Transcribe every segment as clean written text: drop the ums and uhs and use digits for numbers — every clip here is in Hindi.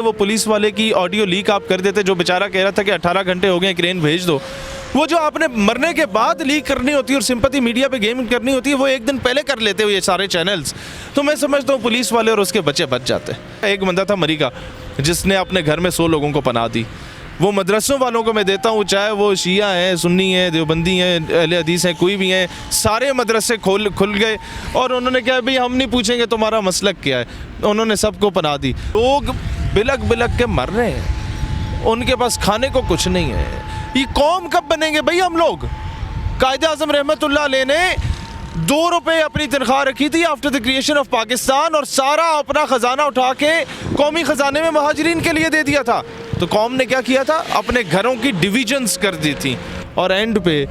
वो पुलिस वाले की ऑडियो लीक आप कर देते, जो बेचारा कह रहा था कि 18 घंटे हो गए क्रेन भेज दो। वो जो आपने मरने के बाद लीक करनी होती है और सिंपैथी मीडिया पे गेम करनी होती है, वो एक दिन पहले कर लेते हुए ये सारे चैनल्स। तो मैं समझता हूँ पुलिस वाले और उसके बच्चे बच जाते। एक बंदा था मरी का, जिसने अपने घर में 100 लोगों को पनाह दी। वो मदरसों वालों को मैं देता हूँ, चाहे वो शिया हैं, सुन्नी हैं, देवबंदी हैं, अहले हदीस हैं, कोई भी हैं, सारे मदरसे खुल गए और उन्होंने कहा भाई हम नहीं पूछेंगे तुम्हारा मसलक क्या है। उन्होंने सबको पनाह दी। लोग बिलक बिलक के मर रहे हैं, उनके पास खाने को कुछ नहीं है। ये कौम कब बनेंगे भाई हम लोग? कायदे आज़म रहमतुल्लाह अलैह ने 2 रुपये अपनी तनख्वाह रखी थी after the creation of Pakistan, और सारा अपना ख़जाना उठा के कौमी ख़जाने में महाजरीन के लिए दे दिया था। तो कौम ने क्या किया था? अपने घरों की डिविजन्स कर दी थी। और एंड पे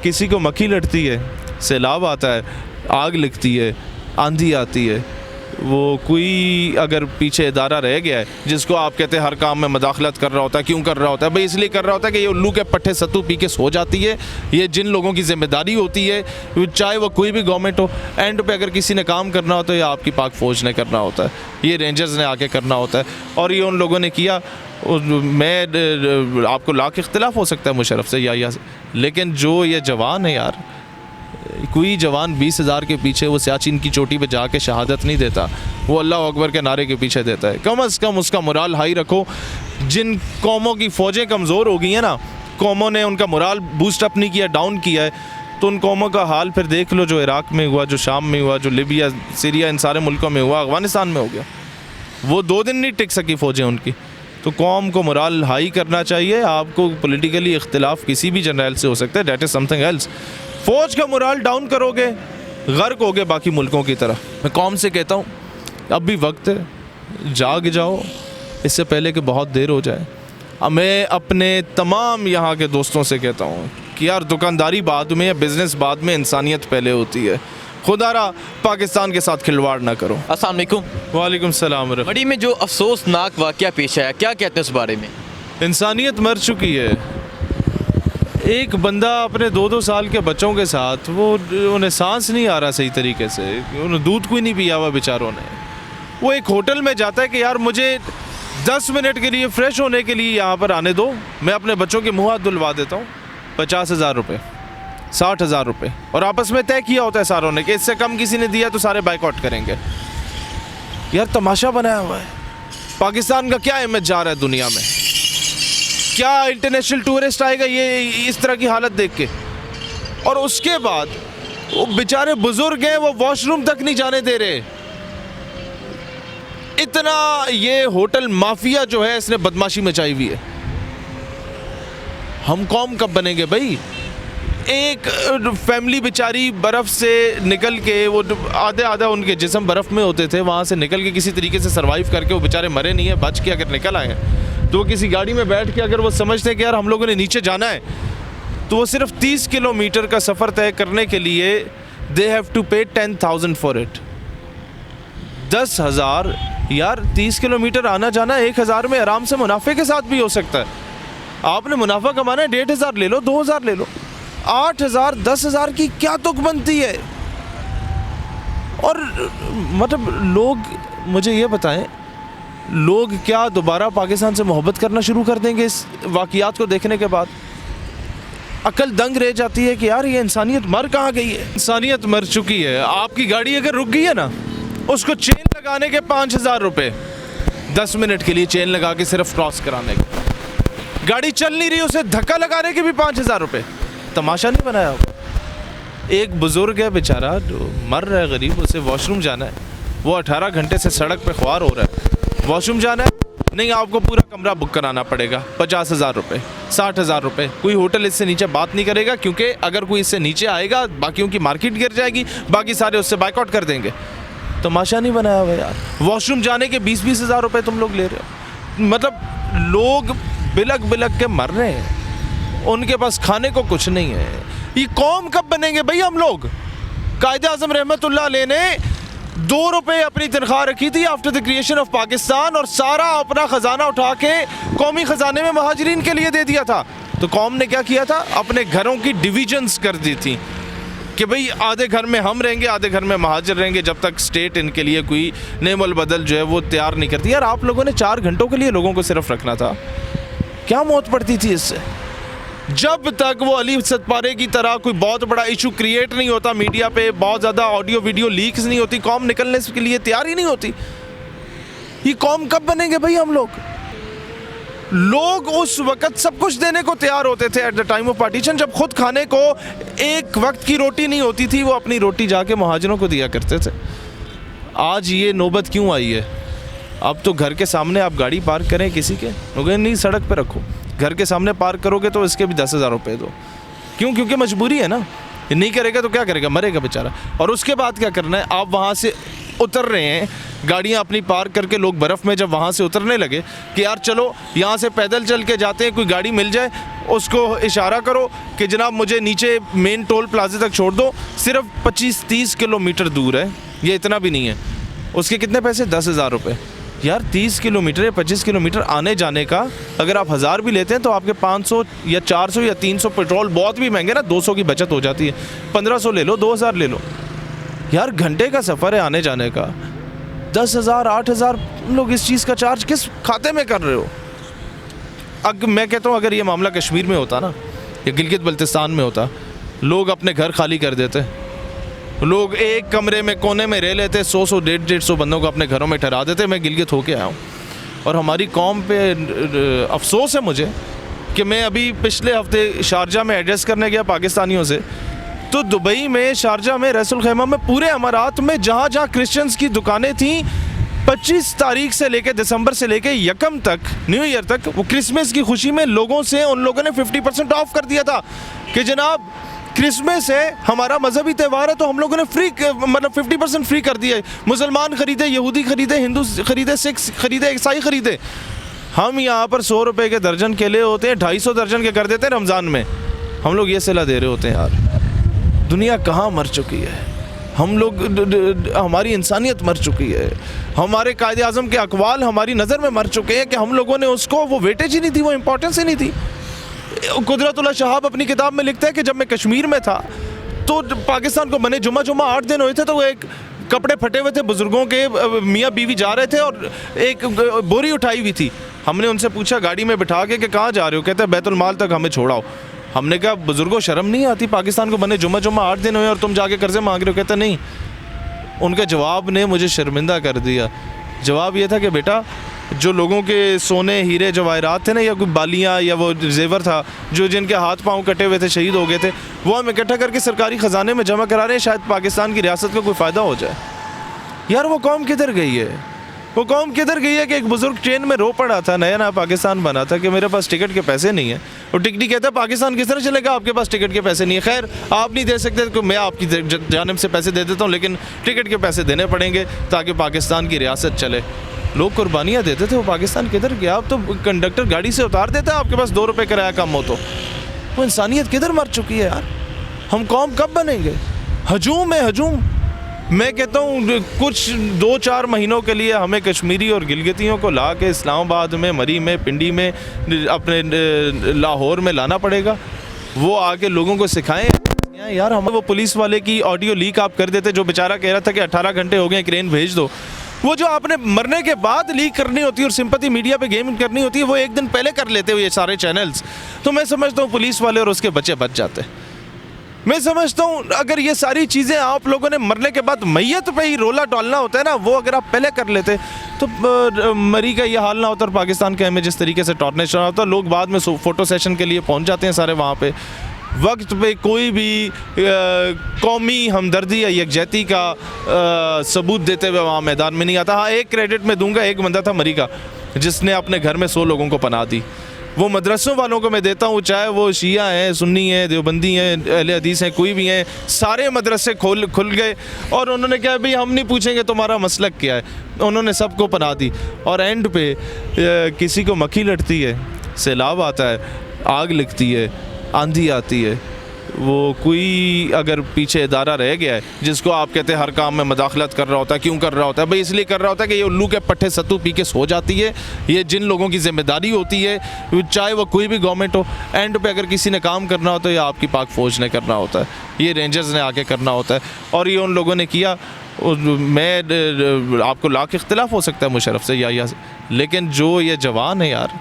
किसी को मक्खी लड़ती है, सैलाब आता है, आग लगती है, आंधी आती है, वो कोई अगर पीछे इदारा रह गया है जिसको आप कहते हैं हर काम में मदाखलत कर रहा होता है, क्यों कर रहा होता है? भाई इसलिए कर रहा होता है कि ये उल्लू के पट्टे सत्तू पी के सो जाती है। ये जिन लोगों की जिम्मेदारी होती है, चाहे वो कोई भी गवर्नमेंट हो, एंड पे अगर किसी ने काम करना होता है या आपकी पाक फ़ौज ने करना होता है, ये रेंजर्स ने आके करना होता है। और ये उन लोगों ने किया। मैं आपको लाख इख्तिलाफ हो सकता है मुशर्रफ से या से, लेकिन जो ये जवान है यार, कोई जवान 20,000 के पीछे वो सियाचिन की चोटी पे जाके शहादत नहीं देता, वो अल्लाह अकबर के नारे के पीछे देता है। कम अज़ कम उसका मोराल हाई रखो। जिन कौमों की फ़ौजें कमज़ोर हो गई हैं ना, कौमों ने उनका मोराल बूस्ट अप नहीं किया, डाउन किया है, तो उन कौमों का हाल फिर देख लो, जो इराक़ में हुआ, जो शाम में हुआ, जो लिबिया, सीरिया, इन सारे मुल्कों में हुआ, अफ़गानिस्तान में हो गया। वो 2 दिन नहीं टिक सकी फ़ौजें उनकी। तो कौम को मोराल हाई करना चाहिए। आपको पॉलिटिकली इख्तिलाफ किसी भी जनरल से हो सकता है, दैट इज़ समथिंग एल्स। फ़ौज का मोराल डाउन करोगे, गर्क होगे बाकी मुल्कों की तरह। मैं कौम से कहता हूँ अब भी वक्त है, जाग जाओ इससे पहले कि बहुत देर हो जाए। मैं अपने तमाम यहाँ के दोस्तों से कहता हूँ कि यार दुकानदारी बाद में या बिज़नेस बाद में, इंसानियत पहले होती है। खुदारा पाकिस्तान के साथ खिलवाड़ ना करो। अस्सलाम वालेकुम। वालेकुम सलाम। मड़ी में जो अफसोसनाक वाक़या पेश आया, क्या कहते हैं उस बारे में? इंसानियत मर चुकी है। एक बंदा अपने 2-2 साल के बच्चों के साथ, वो उन्हें सांस नहीं आ रहा सही तरीके से, उन्हें दूध कोई नहीं पिया हुआ बेचारों ने। वो एक होटल में जाता है कि यार मुझे 10 मिनट के लिए फ़्रेश होने के लिए यहाँ पर आने दो, मैं अपने बच्चों के मुँह हाथ धुलवा देता हूँ। 50,000 रुपये, 60,000 रुपये, और आपस में तय किया होता है सारों ने कि इससे कम किसी ने दिया तो सारे बाइकआउट करेंगे। यार तमाशा बनाया हुआ है। पाकिस्तान का क्या इमेज जा रहा है दुनिया में? क्या इंटरनेशनल टूरिस्ट आएगा ये इस तरह की हालत देख के? और उसके बाद वो बेचारे बुजुर्ग हैं, वो वॉशरूम तक नहीं जाने दे रहे। इतना ये होटल माफिया जो है, इसने बदमाशी मचाई हुई है। हम कौम कब बनेंगे भाई? एक फैमिली बेचारी बर्फ़ से निकल के, वो आधा उनके जिस्म बर्फ़ में होते थे, वहाँ से निकल के किसी तरीके से सरवाइव करके वो बेचारे मरे नहीं है, बच के अगर निकल आए हैं, तो वो किसी गाड़ी में बैठ के अगर वो समझते हैं कि यार हम लोगों ने नीचे जाना है, तो वो सिर्फ 30 किलोमीटर का सफ़र तय करने के लिए दे हैव टू पे 10,000 फॉर इट। 10,000 यार, 30 किलोमीटर आना जाना 1,000 में आराम से मुनाफे के साथ भी हो सकता है। आपने मुनाफा कमाना है, 1,500 ले लो, 2,000 ले लो, 8,000 10,000 की क्या तुक बनती है? और मतलब लोग, मुझे ये बताएं, लोग क्या दोबारा पाकिस्तान से मोहब्बत करना शुरू कर देंगे इस वाक़ियात को देखने के बाद? अकल दंग रह जाती है कि यार ये इंसानियत मर कहाँ गई है? इंसानियत मर चुकी है। आपकी गाड़ी अगर रुक गई है ना, उसको चेन लगाने के 5,000 रुपये, 10 मिनट के लिए चेन लगा के सिर्फ क्रॉस कराने के। गाड़ी चल नहीं रही, उसे धक्का लगाने के भी 5,000 रुपये। तमाशा नहीं बनाया होगा। एक बुज़ुर्ग है बेचारा जो मर रहा है, गरीब, उसे वॉशरूम जाना है, वो 18 घंटे से सड़क पे ख्वार हो रहा है। वॉशरूम जाना है, नहीं आपको पूरा कमरा बुक कराना पड़ेगा, 50,000 रुपये, 60,000 रुपये। कोई होटल इससे नीचे बात नहीं करेगा, क्योंकि अगर कोई इससे नीचे आएगा बाकियों की मार्केट गिर जाएगी, बाकी सारे उससे बाइकआउट कर देंगे। तमाशा नहीं बनाया हुआ यार। वॉशरूम जाने के 20-20 हज़ार रुपये तुम लोग ले रहे हो। मतलब लोग बिलक बिलक के मर रहे हैं, उनके पास खाने को कुछ नहीं है। ये कौम कब बनेंगे भाई हम लोग? कायदे आज़म रहमतुल्लाह अलैह ने 2 रुपये अपनी तनख्वाह रखी थी after the creation of Pakistan, और सारा अपना ख़जाना उठा के कौमी ख़जाने में महाजरीन के लिए दे दिया था। तो कौम ने क्या किया था? अपने घरों की डिविजन्स कर दी थी। कि भाई आधे घर में हम रहेंगे, आधे घर में महाजर रहेंगे, जब तक स्टेट इनके लिए कोई नेमल बदल जो है वो तैयार नहीं करती। यार आप लोगों ने 4 घंटों के लिए लोगों को सिर्फ रखना था, क्या मौत पड़ती थी इससे? जब तक वो अली सतपारे की तरह कोई बहुत बड़ा इशू क्रिएट नहीं होता मीडिया पे, बहुत ज़्यादा ऑडियो वीडियो लीक्स नहीं होती, कौम निकलने के लिए तैयार ही नहीं होती। ये कौम कब बनेंगे भाई हम लोग? लोग उस वक्त सब कुछ देने को तैयार होते थे at the time of partition, जब खुद खाने को एक वक्त की रोटी नहीं होती थी, वो अपनी रोटी जाके मुहाजिरों को दिया करते थे। आज ये नौबत क्यों आई है? अब तो घर के सामने आप गाड़ी पार्क करें किसी के, लोगों नहीं सड़क पे रखो, घर के सामने पार्क करोगे तो इसके भी 10,000 रुपये दो। क्यों? क्योंकि मजबूरी है ना, नहीं करेगा तो क्या करेगा, मरेगा बेचारा। और उसके बाद क्या करना है, आप वहाँ से उतर रहे हैं, गाड़ियाँ अपनी पार्क करके लोग बर्फ़ में जब वहाँ से उतरने लगे कि यार चलो यहाँ से पैदल चल के जाते हैं, कोई गाड़ी मिल जाए उसको इशारा करो कि जनाब मुझे नीचे मेन टोल प्लाजे तक छोड़ दो, सिर्फ 25-30 किलोमीटर दूर है, ये इतना भी नहीं है। उसके कितने पैसे? 10,000 रुपये। यार 30 किलोमीटर या 25 किलोमीटर आने जाने का अगर आप 1000 भी लेते हैं तो आपके 500 या 400 या 300 पेट्रोल बहुत भी महंगे ना, 200 की बचत हो जाती है, 1500 ले लो, 2000 ले लो। यार घंटे का सफ़र है आने जाने का, 10,000 8,000 लोग इस चीज़ का चार्ज किस खाते में कर रहे हो? मैं कहता हूँ अगर ये मामला कश्मीर में होता ना या गिलगित बल्तिस्तान में होता, लोग अपने घर खाली कर देते, लोग एक कमरे में कोने में रह लेते, 100 150 बंदों को अपने घरों में ठहरा देते। मैं गिलगित होके आया हूँ और हमारी कौम पे अफसोस है मुझे कि मैं अभी पिछले हफ्ते शारजा में एड्रेस करने गया पाकिस्तानियों से, तो दुबई में शारजा में रसूल खैमा में पूरे अमारात में जहाँ जहाँ क्रिश्चियंस की दुकानें थीं, 25 तारीख से लेके दिसंबर से लेके 1 तक, न्यू ईयर तक, वो क्रिसमस की खुशी में लोगों से उन लोगों ने 50% ऑफ कर दिया था कि जनाब क्रिसमस है, हमारा मजहबी त्यौहार है, तो हम लोगों ने फ्री मतलब 50% फ्री कर दिया है। मुसलमान खरीदे, यहूदी खरीदे, हिंदू खरीदे, सिख खरीदे, ईसाई खरीदे। हम यहाँ पर 100 रुपये के दर्जन केले होते हैं, 250 दर्जन के कर देते हैं रमज़ान में, हम लोग ये सिला दे रहे होते हैं। यार दुनिया कहाँ मर चुकी है, हम लोग हमारी इंसानियत मर चुकी है, हमारे कायदे आज़म के अक़वाल हमारी नज़र में मर चुके हैं कि हम लोगों ने उसको वो वेटेज ही नहीं दी, वो इम्पोर्टेंस ही नहीं थी। कुदरतुल्लाह शहाब अपनी किताब में लिखता है कि जब मैं कश्मीर में था तो पाकिस्तान को बने जुमा 8 दिन हुए थे, तो वो एक कपड़े फटे हुए थे बुज़ुर्गों के, मियाँ बीवी जा रहे थे और एक बोरी उठाई हुई थी। हमने उनसे पूछा गाड़ी में बिठा के कि कहाँ जा रहे हो? कहते हैं बैतुल माल तक हमें छोड़ाओ। हमने कहा बुज़ुर्गों शर्म नहीं आती, पाकिस्तान को बने जुमा 8 दिन हुए और तुम जाके कर्जे मांग रहे हो? कहते नहीं। उनके जवाब ने मुझे शर्मिंदा कर दिया। जवाब ये था कि बेटा जो लोगों के सोने हीरे जवाहरात थे ना, या कोई बालियाँ या वो जेवर था जो जिनके हाथ पांव कटे हुए थे, शहीद हो गए थे, वो हम इकट्ठा करके सरकारी ख़जाने में जमा करा रहे हैं, शायद पाकिस्तान की रियासत का कोई फ़ायदा हो जाए। यार वो कौम किधर गई है? वो कौम किधर गई है कि एक बुज़ुर्ग ट्रेन में रो पड़ा था, नया नया पाकिस्तान बना था, कि मेरे पास टिकट के पैसे नहीं है, और टिकटी कहता है पाकिस्तान किस तरह चलेगा, आपके पास टिकट के पैसे नहीं है। खैर आप नहीं दे सकते तो मैं आपकी जानिब से पैसे दे देता हूँ, लेकिन टिकट के पैसे देने पड़ेंगे ताकि पाकिस्तान की रियासत चले। लोग कुर्बानियाँ देते थे, वो पाकिस्तान किधर गया? अब तो कंडक्टर गाड़ी से उतार देता है, आपके पास 2 रुपये किराया कम हो तो। वो इंसानियत किधर मर चुकी है यार? हम कौम कब बनेंगे? हजूम है हजूम। मैं कहता हूँ कुछ 2-4 महीनों के लिए हमें कश्मीरी और गिलगितियों को ला के इस्लामाबाद में, मरी में, पिंडी में, अपने लाहौर में लाना पड़ेगा, वो आके लोगों को सिखाएं। यार हम वो पुलिस वाले की ऑडियो लीक आप कर देते, जो बेचारा कह रहा था कि 18 घंटे हो गए, क्रेन भेज दो। वो जो आपने मरने के बाद लीक करनी होती है और सिंपैथी मीडिया पे गेम करनी होती है, वो एक दिन पहले कर लेते हो ये सारे चैनल्स, तो मैं समझता हूँ पुलिस वाले और उसके बच्चे बच जाते। मैं समझता हूँ अगर ये सारी चीज़ें आप लोगों ने मरने के बाद मैयत पे ही रोला डालना होता है ना, वो अगर आप पहले कर लेते तो मरी का ये हाल ना होता और पाकिस्तान के हमें जिस तरीके से टॉर्नेट चला होता। लोग बाद में फ़ोटो सेशन के लिए पहुँच जाते हैं सारे वहाँ पे, वक्त पे कोई भी कौमी हमदर्दी या यकजहती का सबूत देते हुए वहाँ मैदान में नहीं आता। हाँ एक क्रेडिट मैं दूंगा, एक बंदा था मरी का जिसने अपने घर में 100 लोगों को पनाह दी। वो मदरसों वालों को मैं देता हूँ, चाहे वो शिया हैं, सुन्नी हैं, देवबंदी हैं, अहले हदीस हैं, कोई भी हैं, सारे मदरसे खुल गए और उन्होंने कहा भाई हम नहीं पूछेंगे तुम्हारा मसलक क्या है, उन्होंने सबको पनाह दी। और एंड पे किसी को मक्खी लड़ती है, सैलाब आता है, आग लगती है, आंधी आती है, वो कोई अगर पीछे इदारा रह गया है जिसको आप कहते हैं हर काम में मदाखलत कर रहा होता है, क्यों कर रहा होता है? भाई इसलिए कर रहा होता है कि ये उल्लू के पट्टे सत्तू पी के सो जाती है। ये जिन लोगों की जिम्मेदारी होती है, चाहे वो कोई भी गवर्नमेंट हो, एंड पे अगर किसी ने काम करना हो तो ये आपकी पाक फौज ने करना होता है, ये रेंजर्स ने आके करना होता है, और ये उन लोगों ने किया। मैं आपको लाख इख्तिलाफ हो सकता है मुशर्रफ से या से, लेकिन जो ये जवान है यार,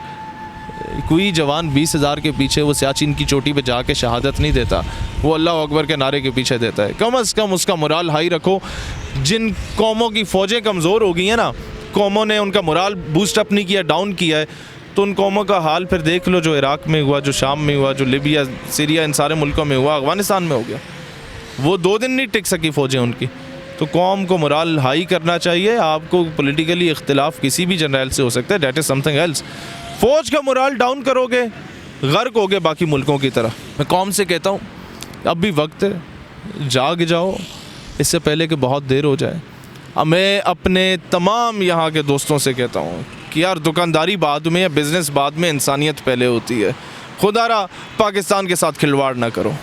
कोई जवान 20,000 के पीछे वो सियाचिन की चोटी पे जाके शहादत नहीं देता, वो अल्लाह अकबर के नारे के पीछे देता है। कम अज़ कम उसका मोराल हाई रखो। जिन कौमों की फ़ौजें कमज़ोर हो गई हैं ना, कौमों ने उनका मोराल बूस्ट अप नहीं किया, डाउन किया है, तो उन कौमों का हाल फिर देख लो, जो इराक़ में हुआ, जो शाम में हुआ, जो लिबिया, सीरिया, इन सारे मुल्कों में हुआ, अफ़गानिस्तान में हो गया। वो 2 दिन नहीं टिक सकी फ़ौजें उनकी। तो कौम को मोराल हाई करना चाहिए। आपको पॉलिटिकली इख्तिलाफ किसी भी जनरल से हो सकता है, दैट इज़ समथिंग एल्स। फ़ौज का मोराल डाउन करोगे, गर्क होगे बाकी मुल्कों की तरह। मैं कौम से कहता हूँ अब भी वक्त है, जाग जाओ, इससे पहले कि बहुत देर हो जाए। अब मैं अपने तमाम यहाँ के दोस्तों से कहता हूँ कि यार दुकानदारी बाद में या बिज़नेस बाद में, इंसानियत पहले होती है। खुदारा पाकिस्तान के साथ खिलवाड़ ना करो।